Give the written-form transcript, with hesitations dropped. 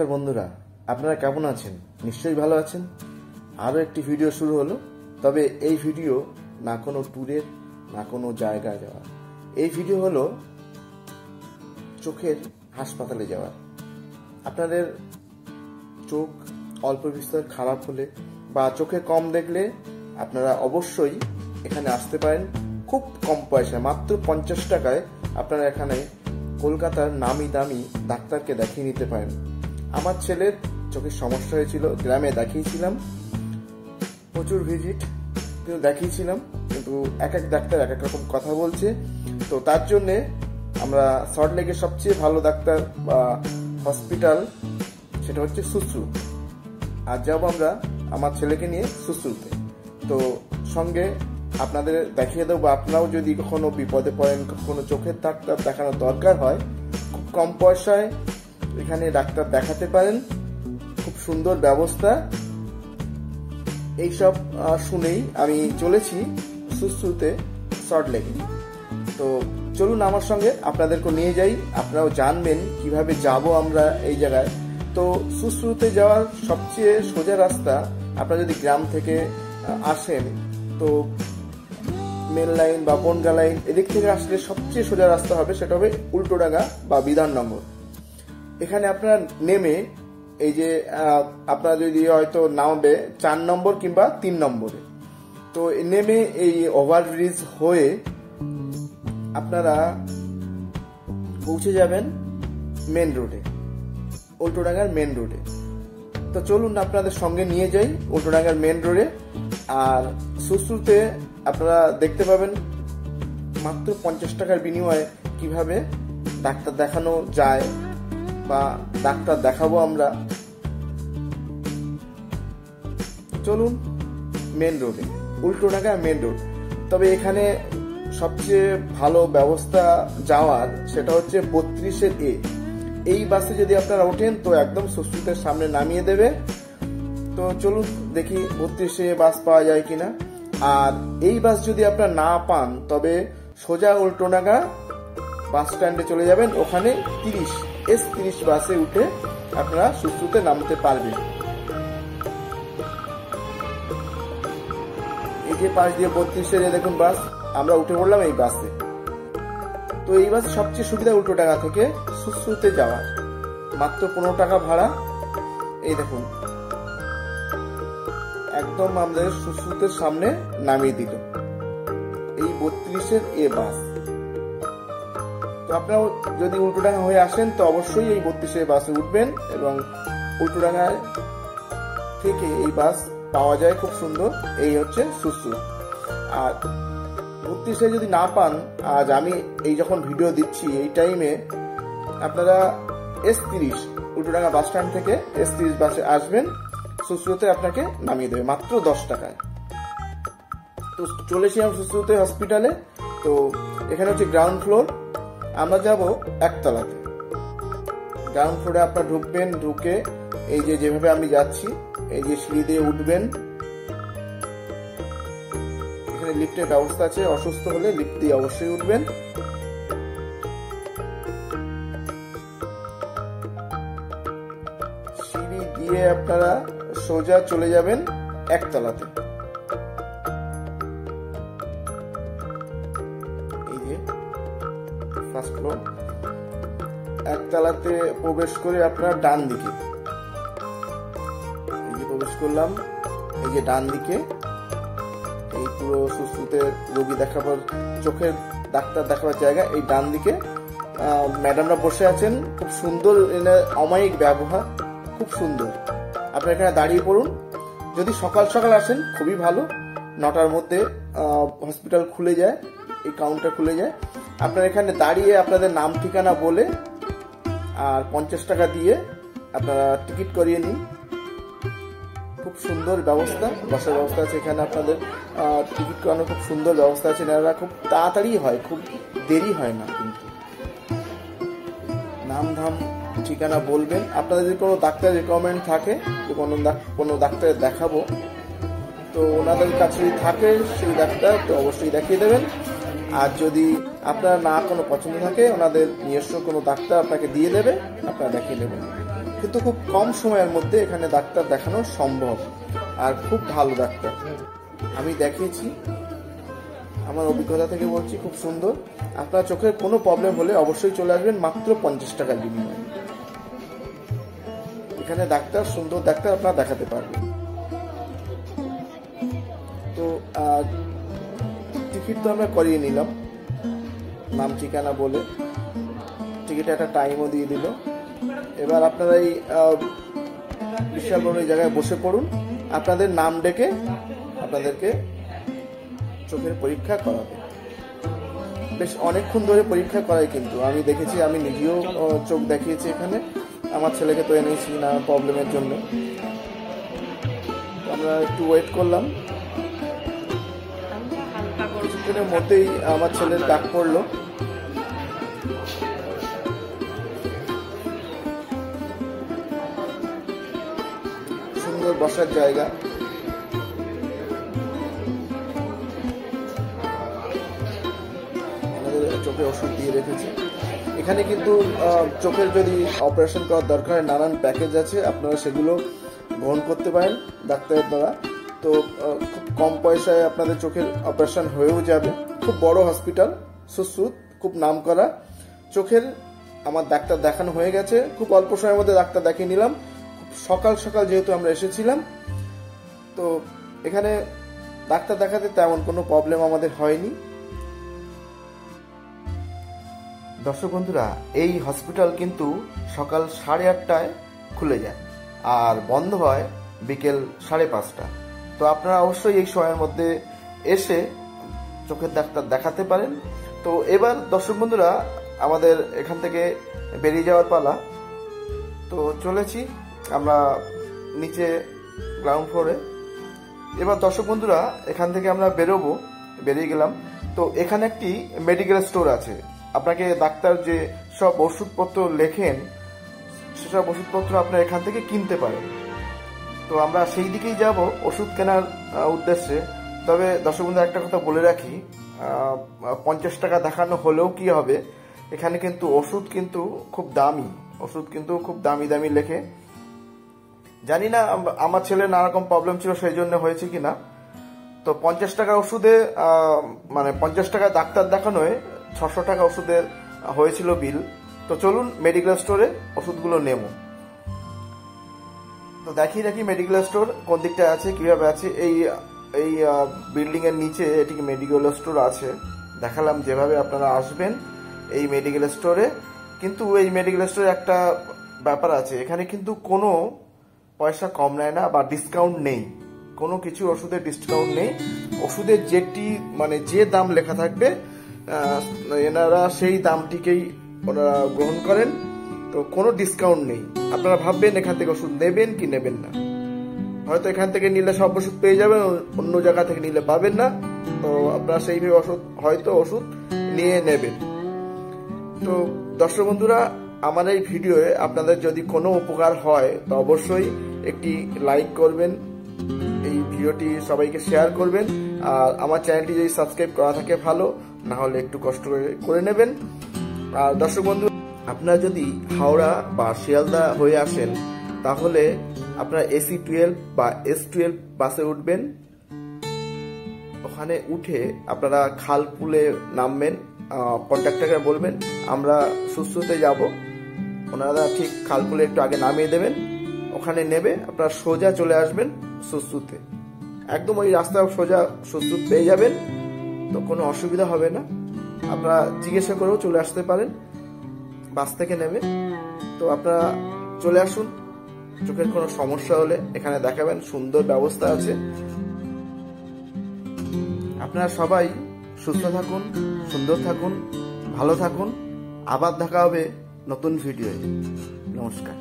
নমস্কার বন্ধুরা, আপনারা কেমন আছেন? নিশ্চয়ই ভালো আছেন। আরও একটি ভিডিও শুরু হলো। তবে এই ভিডিও না কোনো ট্যুরের, না কোনো জায়গায় যাওয়ার। এই ভিডিও হলো চোখের হাসপাতালে যাওয়ার। আপনাদের চোখ অল্প বিস্তর খারাপ হলে বা চোখে কম দেখলে আপনারা অবশ্যই এখানে আসতে পারেন। খুব কম পয়সায়, মাত্র 50 টাকায় আপনারা এখানে কলকাতার নামি দামি ডাক্তারকে দেখিয়ে নিতে পারেন। আমার ছেলের চোখের সমস্যা হয়েছিল, গ্রামে দেখিয়েছিলাম, প্রচুর ভিজিট কিন্তু দেখিয়েছিলাম, কিন্তু এক এক ডাক্তার এক এক রকম কথা বলছে। তো তার জন্যে আমরা সল্টলেকের সবচেয়ে ভালো ডাক্তার বা হসপিটাল সেটা হচ্ছে সুশ্রু। আর যাবো আমরা আমার ছেলেকে নিয়ে সুশ্রুতে। তো সঙ্গে আপনাদের দেখিয়ে দেবো, আপনারাও যদি কখনো বিপদে পড়েন, কখনো চোখের ডাক্তার দেখানোর দরকার হয়, খুব কম পয়সায় এখানে ডাক্তার দেখাতে পারেন। খুব সুন্দর ব্যবস্থা। এইসব শুনেই আমি চলেছি সুশ্রুতে, সল্টলেকে। তো চলুন আমার সঙ্গে আপনাদেরকে নিয়ে যাই, আপনারাও জানবেন কিভাবে যাব আমরা এই জায়গায়। তো সুশ্রুতে যাওয়ার সবচেয়ে সোজা রাস্তা, আপনারা যদি গ্রাম থেকে আসেন তো মেন লাইন বা বনগা লাইন এদিক থেকে আসলে সবচেয়ে সোজা রাস্তা হবে, সেটা হবে উল্টোডাঙ্গা বা বিধাননগর। এখানে আপনারা নেমে এই যে আপনারা যদি হয়তো নামবে 4 নম্বর কিংবা 3 নম্বরে, তো নেমে এই ওভারব্রিজ হয়ে আপনারা পৌঁছে যাবেন মেন রোডে, উল্টোডাঙ্গার মেন রোডে। তো চলুন আপনাদের সঙ্গে নিয়ে যাই উল্টোডাঙ্গার মেন রোডে। আর সুশ্রুতে আপনারা দেখতে পাবেন মাত্র 50 টাকার বিনিময়ে কিভাবে ডাক্তার দেখানো যায় বা ডাক্তার দেখাবো আমরা। চলুন মেন রোডে, উল্টোডাঙ্গা মেন রোড। তবে এখানে সবচেয়ে ভালো ব্যবস্থা যাওয়ার সেটা হচ্ছে 32A। এই বাসে যদি আপনারা ওঠেন তো একদম সুশ্রুতের সামনে নামিয়ে দেবে। তো চলুন দেখি 32A বাস পাওয়া যায় কিনা। আর এই বাস যদি আপনারা না পান তবে সোজা উল্টোডাঙ্গা বাস স্ট্যান্ডে চলে যাবেন, ওখানে S30 বাসে উঠে আপনারা সুশ্রুতে নামতে পারবেন। এই যে পাশ দিয়ে 32A দেখুন বাস, আমরা উঠে পড়লাম এই বাসে। তো এই বাস সবচেয়ে সুবিধা উল্টোডাঙ্গা থেকে সুশ্রুতে যাওয়ার, মাত্র 15 টাকা ভাড়া। এই দেখুন একদম আমাদের সুশ্রুতের সামনে নামিয়ে দিল এই 32A বাস। তো আপনারা যদি উল্টোডাঙ্গা হয়ে আসেন তো অবশ্যই এই 32A বাসে উঠবেন, এবং উল্টোডাঙ্গা থেকে এই বাস পাওয়া যায় খুব সুন্দর। এই হচ্ছে সুশ্রু। আর 32A যদি না পান, আজ আমি এই যখন ভিডিও দিচ্ছি এই টাইমে আপনারা S30 উল্টোডাঙ্গা বাস স্ট্যান্ড থেকে S30 বাসে আসবেন, সুশ্রুতে আপনাকে নামিয়ে দেবে মাত্র 10 টাকায়। তো চলেছিলাম সুশ্রুতে হসপিটালে। তো এখানে হচ্ছে গ্রাউন্ড ফ্লোর, আমরা যাব একতলাতে। গ্রাউন্ড ফ্লোরে আপনারা ঢুকবেন, ঢুকে এই যে যেভাবে আমি যাচ্ছি এই যে সিঁড়ি দিয়ে উঠবেন। এখানে লিফটের ব্যবস্থা আছে, অসুস্থ হলে লিফট দিয়ে অবশ্যই উঠবেন। সিঁড়ি দিয়ে আপনারা সোজা চলে যাবেন একতলাতে। এই যে ফার্স্ট ফ্লোর। একতলাতে প্রবেশ করে আপনারা ডান দিকে, এই যে প্রবেশ করলাম, এই যে ডান দিকে এই পুরো সুশ্রুতে রোগী দেখাবার, চোখের ডাক্তার দেখাবার জায়গা। এই ডান দিকে ম্যাডামরা বসে আছেন, খুব সুন্দর অমায়িক ব্যবহার, খুব সুন্দর। আপনারা এখানে দাঁড়িয়ে পড়ুন। যদি সকাল সকাল আসেন খুবই ভালো, 9টার মধ্যে হসপিটাল খুলে যায়, এই কাউন্টার খুলে যায়। আপনারা এখানে দাঁড়িয়ে আপনাদের নাম ঠিকানা বলে আর 50 টাকা দিয়ে আপনারা টিকিট করিয়ে নিন। খুব সুন্দর ব্যবস্থা, বসার ব্যবস্থা আছে এখানে। আপনাদের টিকিট করানোর খুব সুন্দর ব্যবস্থা আছে। এনারা খুব তাড়াতাড়ি হয়, খুব দেরি হয় না। কিন্তু নাম ধাম ঠিকানা বলবেন। আপনাদের যদি কোনো ডাক্তার রিকমেন্ড থাকে যে কোনো ডাক্তার দেখাবো, তো ওনাদের কাছে যদি থাকে সেই ডাক্তার তো অবশ্যই দেখিয়ে দেবেন। আর যদি আপনার না কোনো পছন্দ থাকে ওনাদের নিজস্ব কোনো ডাক্তার আপনাকে দিয়ে দেবে, আপনারা দেখিয়ে নেবেন। কিন্তু খুব কম সময়ের মধ্যে এখানে ডাক্তার দেখানো সম্ভব, আর খুব ভালো ডাক্তার। আমি দেখিয়েছি, আমার অভিজ্ঞতা থেকে বলছি, খুব সুন্দর। আপনার চোখের কোনো প্রবলেম হলে অবশ্যই চলে আসবেন, মাত্র 50 টাকার বিনিময়ে। এখানে ডাক্তার, সুন্দর ডাক্তার আপনারা দেখাতে পারবেন। তো টিকিট তো আমরা করিয়ে নিলাম, নাম ঠিকানা বলে টিকিটে একটা টাইমও দিয়ে দিল। এবার আপনারা এই বিশাল বড় এই জায়গায় বসে পড়ুন, আপনাদের নাম ডেকে আপনাদেরকে চোখের পরীক্ষা করাবে। বেশ অনেকক্ষণ ধরে পরীক্ষা করাই, কিন্তু আমি দেখেছি, আমি নিজেও চোখ দেখিয়েছি এখানে। আমার ছেলেকে তো এনেছি না প্রবলেমের জন্য। আমরা একটু ওয়েট করলাম, কিছুক্ষণের মধ্যেই আমার ছেলের ডাক পড়লো। সুন্দর বসার জায়গা, আমাদের চোখে ওষুধ দিয়ে রেখেছে। এখানে কিন্তু চোখের যদি অপারেশন করার দরকার হয়, নানান প্যাকেজ আছে, আপনারা সেগুলো গ্রহণ করতে পারেন ডাক্তারের দ্বারা। তো খুব কম পয়সায় আপনাদের চোখের অপারেশন হয়েও যাবে। খুব বড় হসপিটাল সুশ্রুত, খুব নাম করা। চোখের আমার ডাক্তার দেখানো হয়ে গেছে, খুব অল্প সময়ের মধ্যে ডাক্তার দেখিয়ে নিলাম। সকাল সকাল যেহেতু আমরা এসেছিলাম, তো এখানে ডাক্তার দেখাতে তেমন কোনো প্রবলেম আমাদের হয়নি। দর্শক বন্ধুরা, এই হসপিটাল কিন্তু সকাল 8:30টায় খুলে যায় আর বন্ধ হয় বিকেল 5:30। তো আপনারা অবশ্যই এই সময়ের মধ্যে এসে চোখের ডাক্তার দেখাতে পারেন। তো এবার দর্শক বন্ধুরা, আমাদের এখান থেকে বেরিয়ে যাওয়ার পালা। তো চলেছি আমরা নিচে গ্রাউন্ড ফ্লোরে। এবার দর্শক বন্ধুরা, এখান থেকে আমরা বেরিয়ে গেলাম। তো এখানে একটি মেডিকেল স্টোর আছে। আপনাকে ডাক্তার যে সব ওষুধপত্র লেখেন, সেসব ওষুধপত্র আপনারা এখান থেকে কিনতে পারেন। তো আমরা সেই দিকেই যাব ওষুধ কেনার উদ্দেশ্যে। তবে দর্শক বন্ধু, একটা কথা বলে রাখি, 50 টাকা দেখানো হলেও কি হবে, এখানে কিন্তু ওষুধ কিন্তু খুব দামি, ওষুধ কিন্তু খুব দামি দামি লেখে। জানি না আমার ছেলে নানা রকম প্রবলেম ছিল সেই জন্য হয়েছে কিনা। তো 50 টাকা ওষুধে, মানে 50 টাকা ডাক্তার দেখানোয় 600 টাকা ওষুধের হয়েছিল বিল। তো চলুন মেডিকেল স্টোরে ওষুধগুলো নেব। তো দেখিয়ে রাখি মেডিকেল স্টোর কোন দিকটা আছে, কিভাবে আছে। এই বিল্ডিং এর নিচে এটি মেডিকেল স্টোর আছে। দেখালাম যেভাবে আপনারা আসবেন এই মেডিকেল স্টোরে। কিন্তু এই মেডিকেল স্টোরে একটা ব্যাপার আছে, এখানে কিন্তু কোনো পয়সা কম নেয় না বা ডিসকাউন্ট নেই, কোনো কিছু ওষুধের ডিসকাউন্ট নেই। ওষুধের যেটি মানে যে দাম লেখা থাকবে, এনারা সেই দামটিকেই ওনারা গ্রহণ করেন। তো কোনো ডিসকাউন্ট নেই। আপনারা ভাববেন এখান থেকে ওষুধ নেবেন কি নেবেন না, হয়তো এখান থেকে নিলে সব ওষুধ পেয়ে যাবেন, অন্য জায়গা থেকে নিলে পাবেন না। তো আপনারা সেইভাবে ওষুধ নিয়ে নেবেন। তো দর্শক বন্ধুরা, আমার এই ভিডিওয়ে আপনাদের যদি কোনো উপকার হয় তো অবশ্যই একটি লাইক করবেন, এই ভিডিওটি সবাইকে শেয়ার করবেন। আর আমার চ্যানেলটি যদি সাবস্ক্রাইব করা থাকে ভালো, না হলে একটু কষ্ট করে নেবেন। আর দর্শক বন্ধু, আপনারা যদি হাওড়া বা শিয়ালদা হয়ে আসেন, তাহলে আপনারা AC12 বা S12 বাসে উঠবেন। ওখানে উঠে আপনারা খালপুলে নামবেন, কন্ট্রাক্টরকে বলবেন আমরা সুশ্রুতে যাব, ওনারা ঠিক খালপুলে একটু আগে নামিয়ে দেবেন। ওখানে নেবে আপনারা সোজা চলে আসবেন সুশ্রুতে, একদম ওই রাস্তা সোজা সুশ্রুত পেয়ে যাবেন। তো কোনো অসুবিধা হবে না, আপনারা জিজ্ঞাসা করেও চলে আসতে পারেন বাস থেকে নেবে। তো আপনারা চলে আসুন, চোখের কোনো সমস্যা হলে এখানে দেখাবেন, সুন্দর ব্যবস্থা আছে। আপনারা সবাই সুস্থ থাকুন, সুন্দর থাকুন, ভালো থাকুন। আবার দেখা হবে নতুন ভিডিওয়ে। নমস্কার।